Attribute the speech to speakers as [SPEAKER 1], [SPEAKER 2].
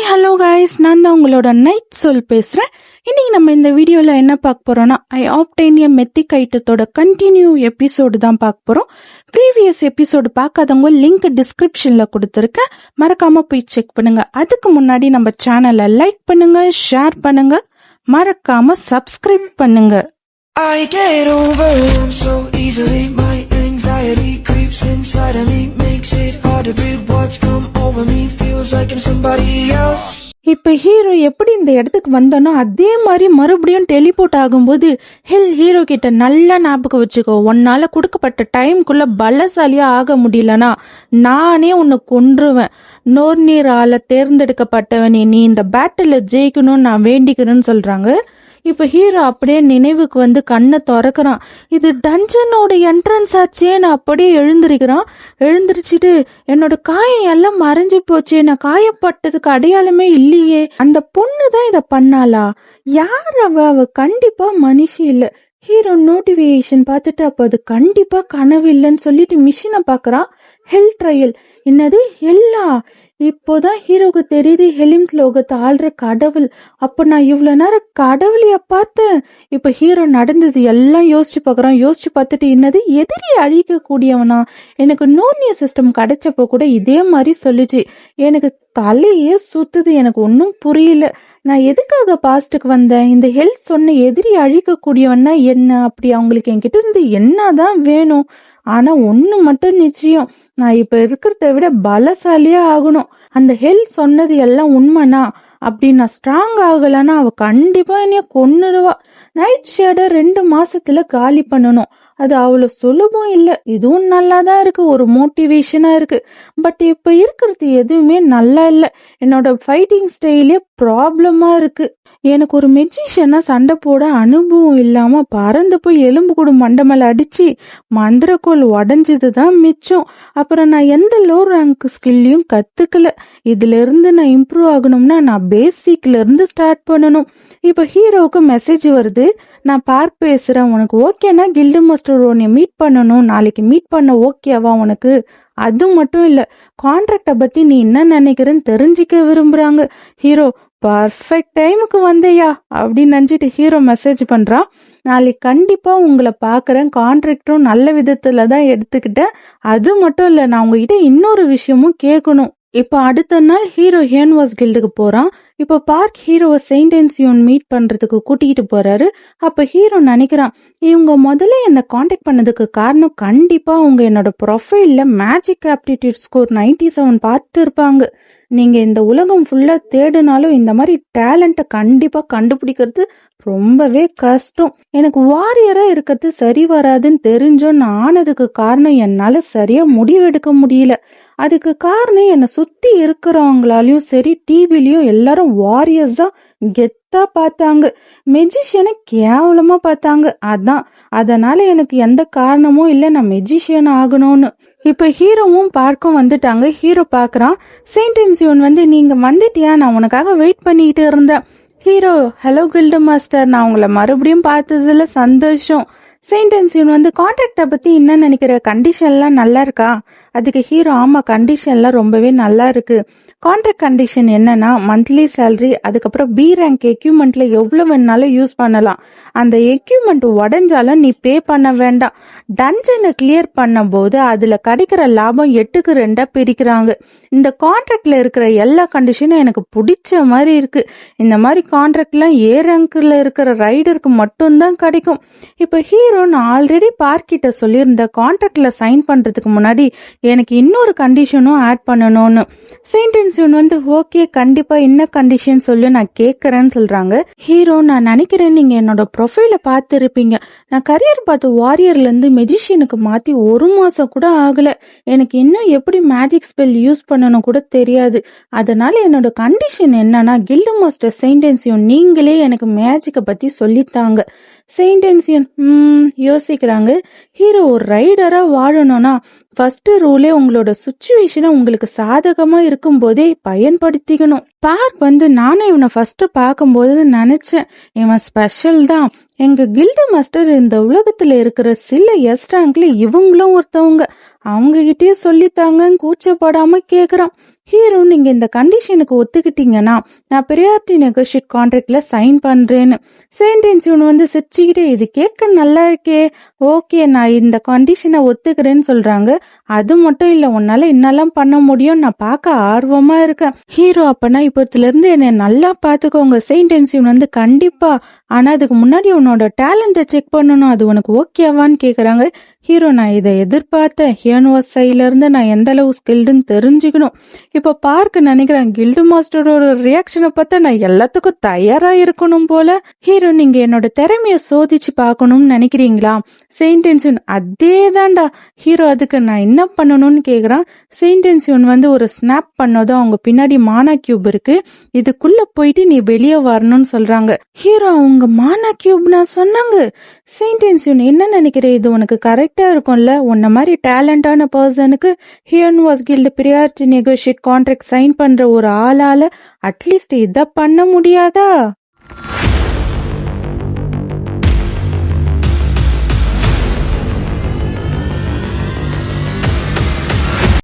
[SPEAKER 1] Hello guys, நான் தான் உங்களோட நைட் சோல் பேசுகிறேன். இன்னைக்கு நம்ம இந்த வீடியோவில் என்ன பார்க்க போகிறோன்னா, ஐ ஆப்டைன் எ மெத்திக் ஐட்டத்தோட கண்டினியூ எபிசோடு தான் பார்க்க போகிறோம். ப்ரீவியஸ் எபிசோடு பார்க்காதவங்க லிங்க் டிஸ்கிரிப்ஷனில் கொடுத்துருக்கேன், மறக்காமல் போய் செக் பண்ணுங்க. அதுக்கு முன்னாடி நம்ம சேனலை லைக் பண்ணுங்க, ஷேர் பண்ணுங்க, மறக்காமல் சப்ஸ்கிரைப் பண்ணுங்க.
[SPEAKER 2] I get overwhelmed so easily. My anxiety creeps inside of me, makes it hard to breathe. What's come over me feels like I'm somebody else.
[SPEAKER 1] இப்ப ஹீரோ எப்படி இந்த இடத்துக்கு வந்தானோ அதே மாதிரி மறுபடியும் டெலிபோர்ட் ஆகும்போது ஹீரோ கிட்ட நல்லா ஞாபகம் வச்சுக்கோ, உன்னால கொடுக்கப்பட்ட டைம்குள்ள பலசாலியா ஆக முடியலனா நானே உன்னை கொன்றுவேன். நோர்நீர் ஆள தேர்ந்தெடுக்கப்பட்டவனே, நீ இந்த பேட்டில் ஜெயிக்கணும்னு நான் வேண்டிக்கிறேன்னு சொல்றாங்க. இப்ப ஹீரோ அப்படியே நினைவுக்கு வந்து கண்ணை திறக்கிறான். இது டஞ்சனோட என்ட்ரன்ஸ் ஆச்சே. நான் அப்படியே எழுந்திருச்சுட்டு என்னோட காயம் எல்லாம் மறைஞ்சு போச்சே, நான் காயப்பட்டதுக்கு அடையாளமே இல்லையே, அந்த பொண்ணு தான் இதை பண்ணாளா? யார் அவ கண்டிப்பா மனுஷி இல்ல. ஹீரோ நோட்டிபிகேஷன் பார்த்துட்டு அப்போ அது கண்டிப்பா கனவு இல்லைன்னு சொல்லிட்டு மிஷினை பாக்குறான். Health trial. என்னது எல்லா? இப்போதான் ஹீரோக்கு தெரியுது ஹெலிம்ஸ் லோகத்தை ஆள்ற கடவுள். அப்ப நான் இவ்வளவு நேரம் கடவுளைய பார்த்தேன். இப்ப ஹீரோ நடந்தது எல்லாம் யோசிச்சு பாக்குறான். யோசிச்சு பார்த்துட்டு என்னது எதிரி அழிக்க கூடியவனா? எனக்கு நோர்னிய சிஸ்டம் கிடைச்சப்போ கூட இதே மாதிரி சொல்லுச்சு. எனக்கு தலையே சுத்துது, எனக்கு ஒன்னும் புரியல. நான் எதுக்காக பாஸ்டுக்கு வந்தேன்? இந்த ஹெல்த் சொன்ன எதிரி அழிக்க கூடியவன்னா என்ன? அப்படி அவங்களுக்கு என்கிட்ட இருந்து என்னதான் வேணும்? ஆனா ஒண்ணு மட்டும் நிச்சயம், நான் இப்ப இருக்கிறத விட பலசாலியா ஆகணும். அந்த ஹெல்த் சொன்னது எல்லாம் உண்மைனா, அப்படி நான் ஸ்ட்ராங் ஆகலன்னா அவ கண்டிப்பா என்னைய கொன்னுடுவா. நைட் ஷேடை 2 மாசத்துல காலி பண்ணணும். அது அவ்வளவு சுலபம் இல்ல. இதுவும் நல்லாதான் இருக்கு, ஒரு மோட்டிவேஷனா இருக்கு. பட் இப்ப இருக்கிறது எதுவுமே நல்லா இல்ல. என்னோட ஃபைட்டிங் ஸ்டைலே ப்ராப்ளமா இருக்கு. எனக்கு ஒரு மெஜிஷியனா சண்டை போட அனுபவம் இல்லாம பறந்து போய் எலும்பு கூடு மண்டை மேல அடிச்சு மந்திரக்கோள் உடஞ்சதுதான் மிச்சம். அப்புறம் நான் எந்த லோ ரேங்க் ஸ்கில்லையும் கத்துக்கல. இதுல இருந்து நான் இம்ப்ரூவ் ஆகணும்னா நான் பேசிக்ல இருந்து ஸ்டார்ட் பண்ணணும். இப்ப ஹீரோவுக்கு மெசேஜ் வருது. நான் பார்க் பேசுறேன், உனக்கு ஓகேனா கில்டு மாஸ்டர் உன்னை மீட் பண்ணணும், நாளைக்கு மீட் பண்ண ஓகேவா உனக்கு? அது மட்டும் இல்ல, கான்ட்ராக்ட பத்தி நீ என்ன நினைக்கிறேன்னு தெரிஞ்சுக்க விரும்புறாங்க. ஹீரோ பர்ஃபெக்ட் டைமுக்கு வந்தையா அப்படின்னு நினைச்சிட்டு ஹீரோ மெசேஜ் பண்றான். நாளைக்கு கண்டிப்பா உங்களை பாக்குறேன், கான்ட்ராக்டும் நல்ல விதத்துல தான் எடுத்துக்கிட்டேன். அது மட்டும் இல்ல, நான் உங்ககிட்ட இன்னொரு விஷயமும் கேட்கணும். இப்ப அடுத்த நாள் ஹீரோ ஹேன்வாஸ் கில்டுக்கு போறான். இப்ப பார்க் ஹீரோவை செயின்டென்சியோன் மீட் பண்றதுக்கு கூட்டிகிட்டு போறாரு. அப்ப ஹீரோ நினைக்கிறான், இவங்க முதல்ல என்ன காண்டாக்ட் பண்ணதுக்கு காரணம் கண்டிப்பா அவங்க என்னோட ப்ரொஃபைல்ல மேஜிக் ஆப்டிடியூட் ஸ்கோர் 97 பார்த்து இருப்பாங்க. நீங்க இந்த உலகம் ஃபுல்லா தேடினாலும் இந்த மாதிரி டேலண்ட்டை கண்டிப்பா கண்டுபிடிக்கிறது ரொம்பவே கஷ்டம். எனக்கு வாரியரா இருக்கிறது சரி வராதுன்னு தெரிஞ்சோம் நான் ஆனதுக்கு காரணம் என்னால சரியா முடிவெடுக்க முடியல. அதுக்கு காரணம் என்னை சுத்தி இருக்கிறவங்களாலையும் சரி டிவிலையும் எல்லாரும் வாரியர்ஸ் தான் கெத்தா பார்த்தாங்க, மெஜிஷியனை கேவலமா பார்த்தாங்க. அதனால எனக்கு எந்த காரணமும் இல்லை நான் மெஜிஷியன் ஆகணும்னு. இப்ப ஹீரோவும் பார்க்கும் வந்துட்டாங்க. ஹீரோ பாக்குறான். செயின்டென்சியோன் வந்து, நீங்க வந்துட்டியா? நான் உனக்காக வெயிட் பண்ணிட்டு இருந்தேன். ஹீரோ, ஹலோ கில்டு மாஸ்டர், நான் உங்களை மறுபடியும் பார்த்ததுல சந்தோஷம். செயின்டென்சியோன் வந்து, கான்ட்ராக்டை பத்தி என்ன நினைக்கிற? கண்டிஷன்லாம் நல்லா இருக்கா? அதுக்கு ஹீரோ, ஆமா கண்டிஷன்லாம் ரொம்பவே நல்லா இருக்கு. கான்ட்ராக்ட் கண்டிஷன் என்னன்னா, மந்த்லி சேலரி, அதுக்கப்புறம் பி ரேங்க் எக்யூப்மெண்ட்ல எவ்வளவு வேணாலும் யூஸ் பண்ணலாம். அந்த எக்யூப்மெண்ட் உடஞ்சாலும் நீ பே பண்ண வேண்டாம். டஞ்சனை கிளியர் பண்ண போது அதுல கிடைக்கிற லாபம் 8க்கு 2 பிரிக்கிறாங்க. இந்த கான்ட்ராக்ட்ல இருக்கிற எல்லா கண்டிஷனும் எனக்கு பிடிச்ச மாதிரி இருக்கு. இந்த மாதிரி கான்ட்ராக்ட்லாம் ஏ ரேங்க்ல இருக்கிற ரைடருக்கு மட்டும்தான் கிடைக்கும். இப்ப ஹீரோ, நான் ஆல்ரெடி பார்க்கிட்ட சொல்லியிருந்த கான்ட்ராக்ட்ல சைன் பண்றதுக்கு முன்னாடி எனக்கு இன்னொரு கண்டிஷனும் ஆட் பண்ணணும்னு. செயின்டென்சியோன் வந்து, ஓகே கண்டிப்பா என்ன கண்டிஷன் சொல்லு, நான் கேட்கறேன்னு சொல்றாங்க. ஹீரோ, நான் நினைக்கிறேன் நீங்க என்னோட ப்ரொஃபைல பார்த்து இருப்பீங்க. நான் கரியர் பார்த்து வாரியர்ல இருந்து மெஜிஷியனுக்கு மாத்தி 1 மாசம் கூட ஆகல. எனக்கு இன்னும் எப்படி மேஜிக் ஸ்பெல் யூஸ் பண்ணணும் கூட தெரியாது. அதனால என்னோட கண்டிஷன் என்னன்னா, கில்டு மாஸ்டர் செயின்டென்சியோன் நீங்களே எனக்கு மேஜிக்கை பத்தி சொல்லித்தாங்க. செயின்டென்சியோன் யோசிக்கிறாங்க. ஹீரோ, ஒரு ரைடரா வாழணும்னா ஃபர்ஸ்ட் ரூலே உங்களோட சுச்சுவேஷனை உங்களுக்கு சாதகமா இருக்கும் போதே பயன்படுத்திக்கணும். பார்க் வந்து, நானும் இவனை ஃபர்ஸ்ட் பார்க்கும்போது நினைச்சேன் இவன் ஸ்பெஷல் தான். எங்க கில்டு மாஸ்டர் இந்த உலகத்துல இருக்கிற சில எஸ் ரேங்க்ல இவங்களும் ஒருத்தவங்க, அவங்க கிட்டே சொல்லித்தாங்கன்னு கூச்சப்படாம கேக்குறான். ஹீரோ நீங்க இந்த கண்டிஷனுக்கு ஒத்துக்கிட்டீங்கன்னா நான் ப்ரியாரிட்டி நெகோஷியேட் கான்ட்ராக்ட்ல சைன் பண்றேன்னு. செயின்ட் வந்து சிரிச்சுக்கிட்டே இது கேட்க நல்லா இருக்கே, ஓகே நான் இந்த கண்டிஷனை ஒத்துக்கிறேன்னு சொல்றாங்க. அது மட்டும் இல்ல உன்னால என்னெல்லாம் பண்ண முடியும் நான் பார்க்க ஆர்வமா இருக்கேன். ஹீரோ அப்பனா இப்பத்துல இருந்து என்னை நல்லா பாத்துக்கோங்க செயின்ட் வந்து கண்டிப்பா, ஆனா அதுக்கு முன்னாடி உன்னோட டேலண்ட்டை செக் பண்ணணும், அது உனக்கு ஓகேவான்னு கேக்குறாங்க. ஹீரோ நான் இதை எதிர்பார்த்தேன், யூனிவர்ஸ் சைட்ல இருந்து நான் எந்த அளவு ஸ்கில்டுன்னு தெரிஞ்சுக்கணும். இப்ப பார்க்க நினைக்கிறேன் கில்டு மாஸ்டரோட ரியாக்ஷனை பார்த்தா நான் எல்லாத்துக்கும் தயாரா இருக்கணும் போல. ஹீரோ நீங்க என்னோட திறமைய சோதிச்சு பார்க்கணும்னு நினைக்கிறீங்களா? செயின்ட் அதே தான்டா. ஹீரோ அதுக்கு நான் என்ன பண்ணணும்னு கேக்குறான். செயின்ட் வந்து ஒரு ஸ்னாப் பண்ணதும் அவங்க பின்னாடி மானா கியூப் இருக்கு, இதுக்குள்ள போயிட்டு நீ வெளியே வரணும்னு சொல்றாங்க. ஹீரோ அவங்க மானா கியூப் நான் சொன்னாங்க. செயின்ட் என்ன நினைக்கிற, இது உனக்கு கரெக்டா இருக்கும்ல? உன்ன மாதிரி டேலண்டான பர்சனுக்கு universe guild priority negotiate contract sign பண்ற ஒரு ஆளால அட்லீஸ்ட் இத பண்ண முடியாதா?